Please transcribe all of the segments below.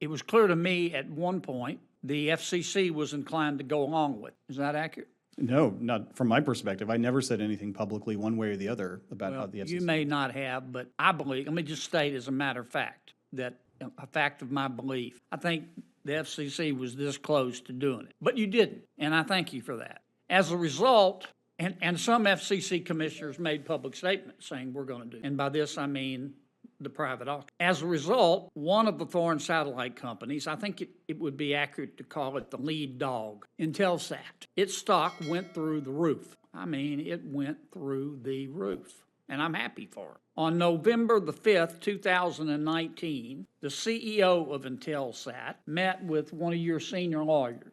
it was clear to me at one point the FCC was inclined to go along with. Is that accurate? No, not from my perspective. I never said anything publicly one way or the other about how the FCC. You may not have, but I believe, let me just state as a matter of fact, that a fact of my belief, I think the FCC was this close to doing it. But you didn't, and I thank you for that. As a result, and some FCC commissioners made public statements saying we're going to do it. And by this I mean the private auction. As a result, one of the foreign satellite companies, I think it would be accurate to call it the lead dog, Intelsat, its stock went through the roof. I mean, it went through the roof, and I'm happy for it. On November the 5th, 2019, the CEO of Intelsat met with one of your senior lawyers.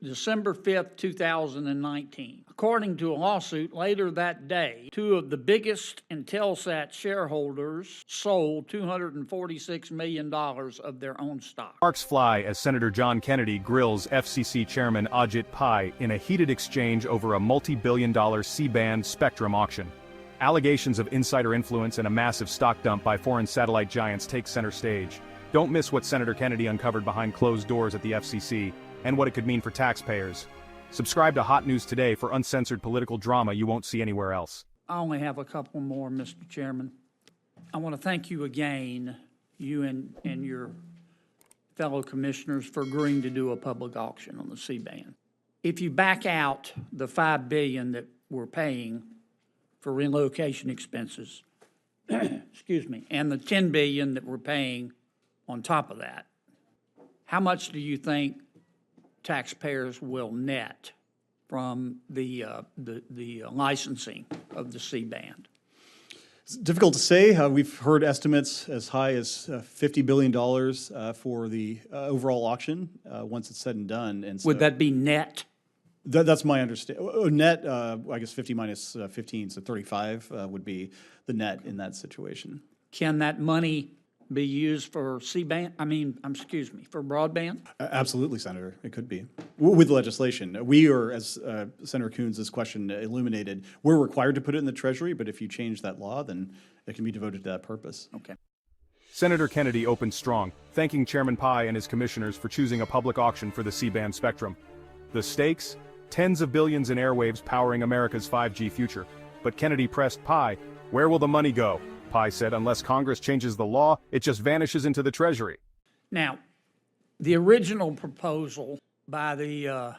December 5th, 2019. According to a lawsuit later that day, two of the biggest Intelsat shareholders sold $246 million of their own stock. Sparks fly as Senator John Kennedy grills FCC Chairman Ajit Pai in a heated exchange over a multi-billion-dollar C-band spectrum auction. Allegations of insider influence and a massive stock dump by foreign satellite giants take center stage. Don't miss what Senator Kennedy uncovered behind closed doors at the FCC, and what it could mean for taxpayers. Subscribe to Hot News Today for uncensored political drama you won't see anywhere else. I only have a couple more, Mr. Chairman. I want to thank you again, you and your fellow commissioners, for agreeing to do a public auction on the C-band. If you back out the $5 billion that we're paying for relocation expenses, excuse me, and the $10 billion that we're paying on top of that, how much do you think taxpayers will net from the licensing of the C-band? It's difficult to say. We've heard estimates as high as $50 billion for the overall auction once it's said and done. And so would that be net? That's my understanding. Net, I guess 50 minus 15, so 35 would be the net in that situation. Can that money be used for C-band? Excuse me, for broadband? Absolutely, Senator. It could be. With legislation. We are, as Senator Coons' question illuminated, we're required to put it in the Treasury, but if you change that law, then it can be devoted to that purpose. Okay. Senator Kennedy opened strong, thanking Chairman Pai and his commissioners for choosing a public auction for the C-band spectrum. The stakes? Tens of billions in airwaves powering America's 5G future. But Kennedy pressed Pai, where will the money go? Pai said unless Congress changes the law, it just vanishes into the Treasury. Now, the original proposal by the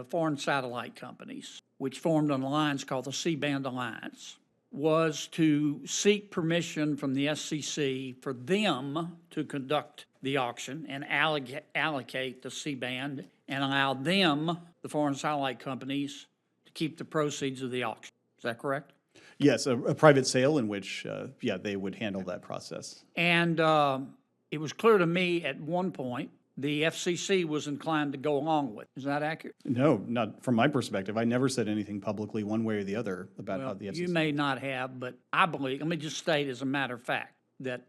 foreign satellite companies, which formed an alliance called the C-band Alliance, was to seek permission from the FCC for them to conduct the auction and allocate the C-band and allow them, the foreign satellite companies, to keep the proceeds of the auction. Is that correct? Yes, a private sale in which, they would handle that process. And it was clear to me at one point the FCC was inclined to go along with. Is that accurate? No, not from my perspective. I never said anything publicly one way or the other about how the FCC. You may not have, but I believe, let me just state as a matter of fact, that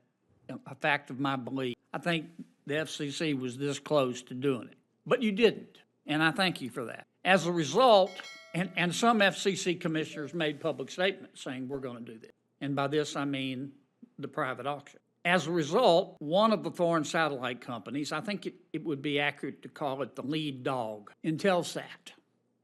a fact of my belief, I think the FCC was this close to doing it. But you didn't, and I thank you for that. As a result, and some FCC commissioners made public statements saying we're going to do this. And by this I mean the private auction. As a result, one of the foreign satellite companies, I think it would be accurate to call it the lead dog, Intelsat,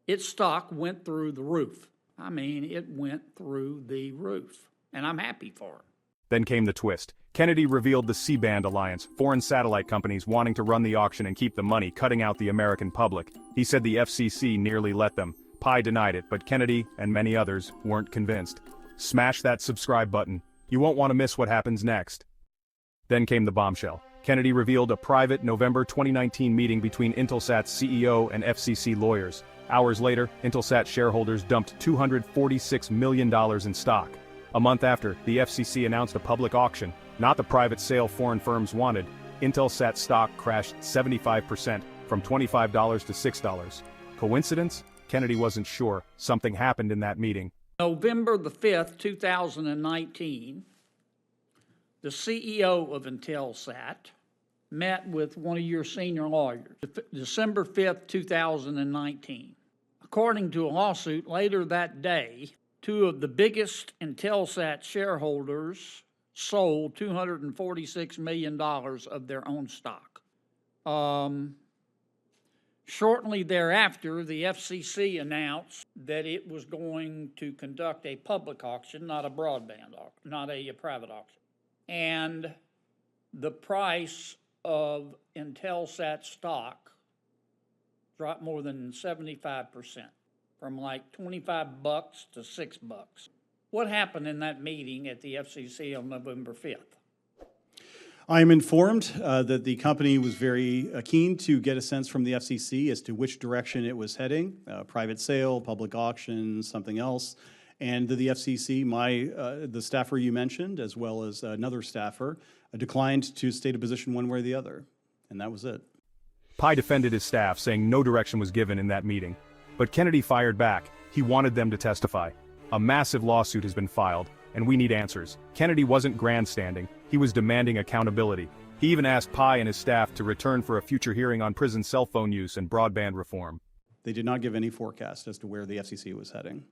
its stock went through the roof. I mean, it went through the roof, and I'm happy for it. Then came the twist. Kennedy revealed the C-band alliance, foreign satellite companies wanting to run the auction and keep the money, cutting out the American public. He said the FCC nearly let them. Pai denied it, but Kennedy and many others weren't convinced. Smash that subscribe button. You won't want to miss what happens next. Then came the bombshell. Kennedy revealed a private November 2019 meeting between Intelsat's CEO and FCC lawyers. Hours later, Intelsat shareholders dumped $246 million in stock. A month after, the FCC announced a public auction, not the private sale foreign firms wanted. Intelsat stock crashed 75%, from $25 to $6. Coincidence? Kennedy wasn't sure. Something happened in that meeting. November the 5th, 2019, the CEO of Intelsat met with one of your senior lawyers. December 5th, 2019. According to a lawsuit later that day, two of the biggest Intelsat shareholders sold $246 million of their own stock. Shortly thereafter, the FCC announced that it was going to conduct a public auction, not a broadband auction, not a private auction. And the price of Intelsat stock dropped more than 75%, from like $25 to $6. What happened in that meeting at the FCC on November 5th? I'm informed that the company was very keen to get a sense from the FCC as to which direction it was heading, private sale, public auction, something else. And the FCC, the staffer you mentioned, as well as another staffer, declined to state a position one way or the other. And that was it. Pai defended his staff, saying no direction was given in that meeting. But Kennedy fired back. He wanted them to testify. A massive lawsuit has been filed, and we need answers. Kennedy wasn't grandstanding. He was demanding accountability. He even asked Pai and his staff to return for a future hearing on prison cell phone use and broadband reform. They did not give any forecast as to where the FCC was heading.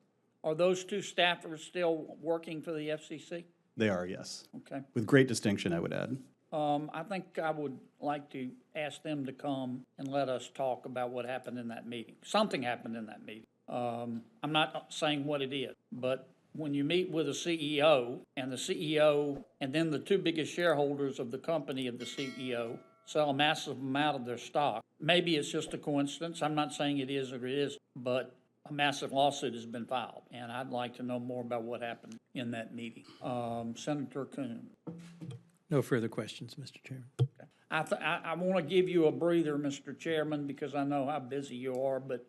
Are those two staffers still working for the FCC? They are, yes. Okay. With great distinction, I would add. I think I would like to ask them to come and let us talk about what happened in that meeting. Something happened in that meeting. I'm not saying what it is, but when you meet with a CEO, and the CEO and then the two biggest shareholders of the company of the CEO sell a massive amount of their stock, maybe it's just a coincidence. I'm not saying it is or it isn't, but a massive lawsuit has been filed, and I'd like to know more about what happened in that meeting. Senator Coon. No further questions, Mr. Chairman. I want to give you a breather, Mr. Chairman, because I know how busy you are, but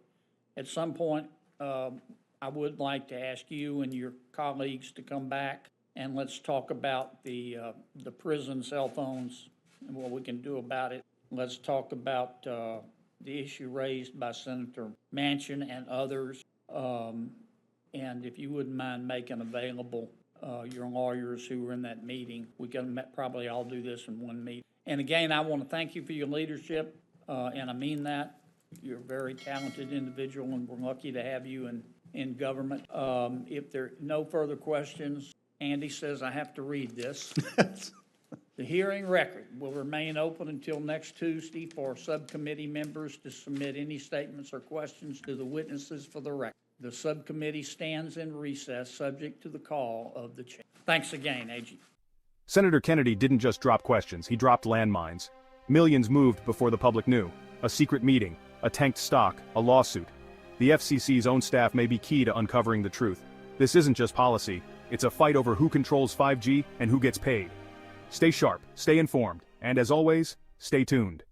at some point, I would like to ask you and your colleagues to come back and let's talk about the prison cell phones and what we can do about it. Let's talk about the issue raised by Senator Manchin and others. And if you wouldn't mind making available your lawyers who were in that meeting, we can probably all do this in one meeting. And again, I want to thank you for your leadership, and I mean that. You're a very talented individual, and we're lucky to have you in government. If there are no further questions, Andy says I have to read this. The hearing record will remain open until next Tuesday for subcommittee members to submit any statements or questions to the witnesses for the record. The subcommittee stands in recess, subject to the call of the chair. Thanks again, AG. Senator Kennedy didn't just drop questions, he dropped landmines. Millions moved before the public knew. A secret meeting, a tanked stock, a lawsuit. The FCC's own staff may be key to uncovering the truth. This isn't just policy, it's a fight over who controls 5G and who gets paid. Stay sharp, stay informed, and as always, stay tuned.